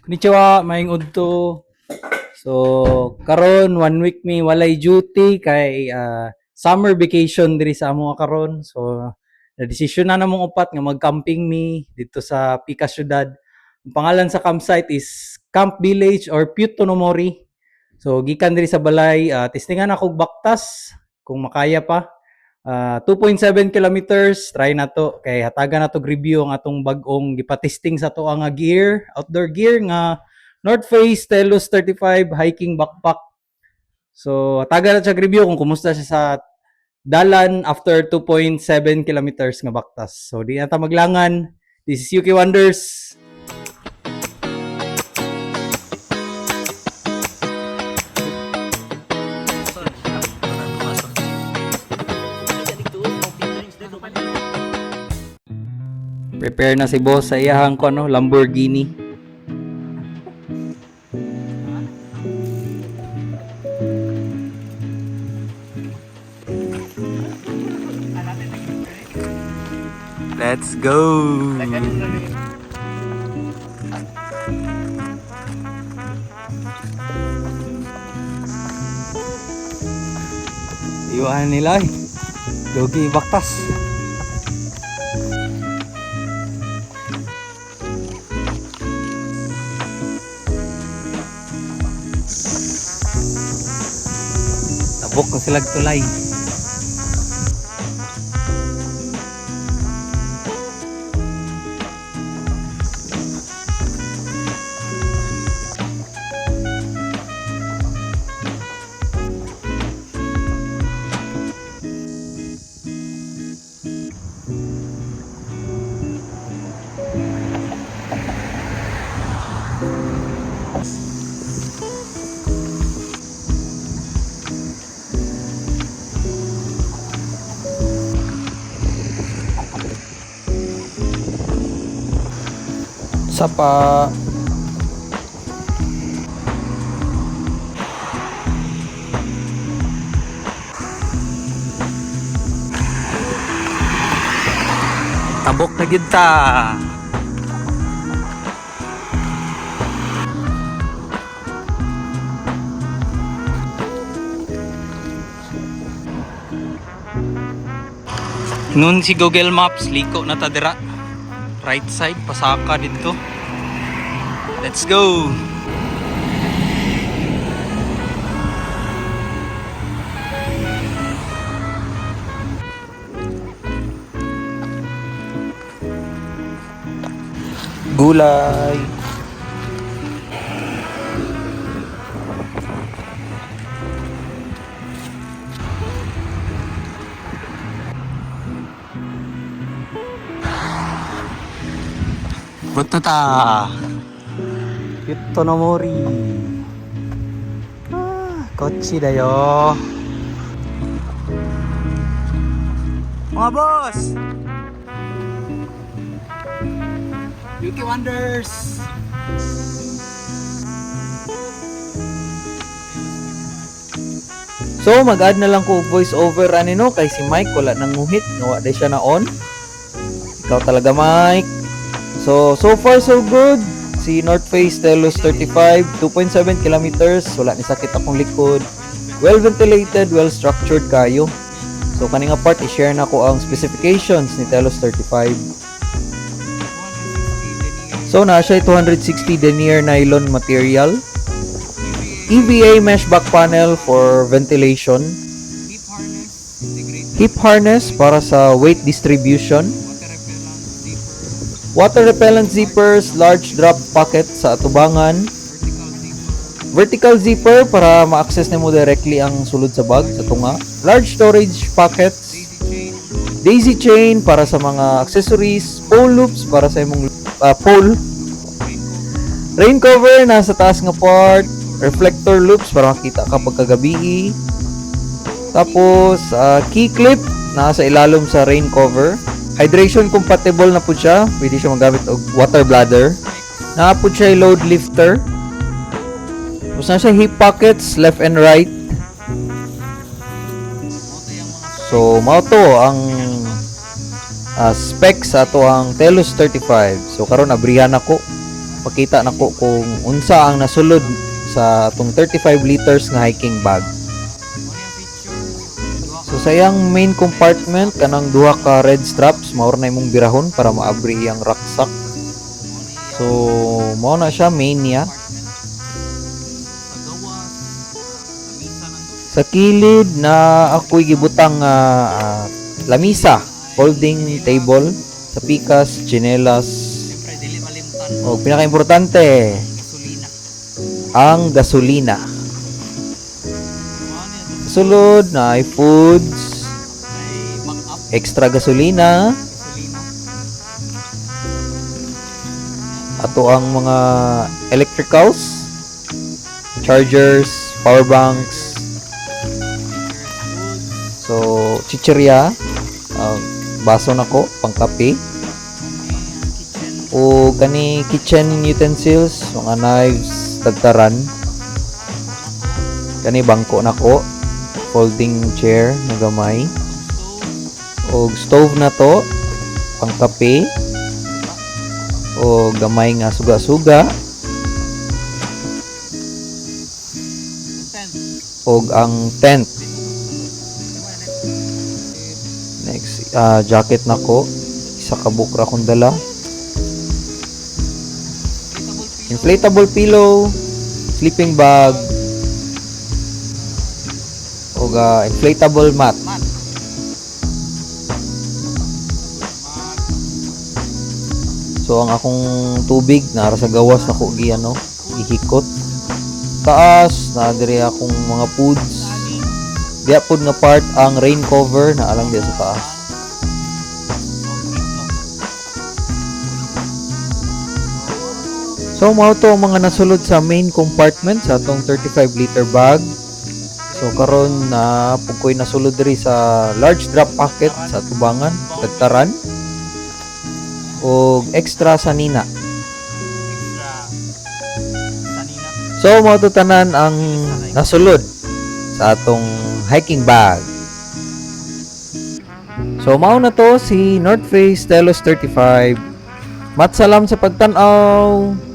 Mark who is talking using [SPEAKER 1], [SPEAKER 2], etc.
[SPEAKER 1] Konnichiwa, maayong udto. So, karon 1 week mi walay duty kay summer vacation diri sa amo karon. So, na-desisyon na namong upat nga mag-camping mi dito sa Pika Syudad. Ang pangalan sa campsite is Camp Village or Puto no Mori. So, gikan diri sa balay, testingan ako baktas kung makaya pa. 2.7 kilometers, try na to. Kay hatagan na to review ang atong bag-ong gipatesting sa to nga gear, outdoor gear nga North Face Telos 35 hiking backpack. So, hatagan na siya review kung kumusta siya sa dalan after 2.7 kilometers nga baktas. So, di na ta maglangan. This is Yuki Wonders. Prepare na si boss sa iyahang ko Lamborghini. Let's go. Iwanan nila Yogi baktas. Tabok na sila tulay. Sapa. Tabok na gid ta. Nun si Google Maps liko na ta dira. Right side pasaka dito. Let's go. Gulay. Buto ta. Puto no Mori. Kotsi da yo. Mga boss. Yuki Wonders. So mag-add na lang ko voice over no kay si Mike wala nang nguhit, nawa day siya na on. Ikaw talaga Mike. So far so good. Si North Face Telos 35, 2.7 kilometers, wala ni sakit akong likod. Well ventilated, well structured kayo. So kaning part i-share na ko ang specifications ni Telos 35. So na siya 260 denier nylon material. EVA mesh back panel for ventilation. Hip harness para sa weight distribution. Water repellent zippers, large drop pocket sa atubangan. Vertical zipper para ma-access nimo directly ang sulod sa bag sa tunga. Large storage pockets. Daisy chain para sa mga accessories. Pole loops para sa imong pole. Rain cover nasa taas nga part. Reflector loops para makita ka pagkagabi. Tapos key clip nasa ilalom sa rain cover. Hydration compatible na po siya. Pwede siya magamit og water bladder. Na po siya load lifter. Tapos na siya hip pockets left and right. So mao to ang specs sa ato ang Telos 35. So karon abrihan ako
[SPEAKER 2] ipakita nako kung unsa ang nasulod sa atong 35 liters nga hiking bag. So sa iyang main compartment kanang duha ka red straps mao na imong birahon para maabri iyang rucksack. So mao na siya main niya. Sa kilid na ako'y gibutang lamisa, folding table, sa pikas, tsinelas, o pinaka-importante, ang gasolina. Sulod na ay foods, extra gasolina, ato ang mga electricals, chargers, power banks, so chichirya, baso nako pangkape, o kani kitchen utensils, mga knives, tagtaran, kani bangko nako, folding chair na gamay, o stove na to pangkape, o gamay nga suga-suga, o ang tent. Next, jacket nako, isa ka bukra kong dala, inflatable pillow, sleeping bag, o inflatable mat. So ang akong tubig nara sa gawas nako giano ihikot. Taas na diri akong mga foods. Diya pod nga part ang rain cover na alang diya sa taas. So mao to ang mga nasulod sa main compartment sa atong 35 liter bag. So karon na pugkoy nasulod diri sa large drop pocket sa tubangan, tagtaran, o extra sanina. So mao to tanan ang nasulod sa atong hiking bag. So mao na to si North Face Telos 35. Matsalam sa pagtan-aw.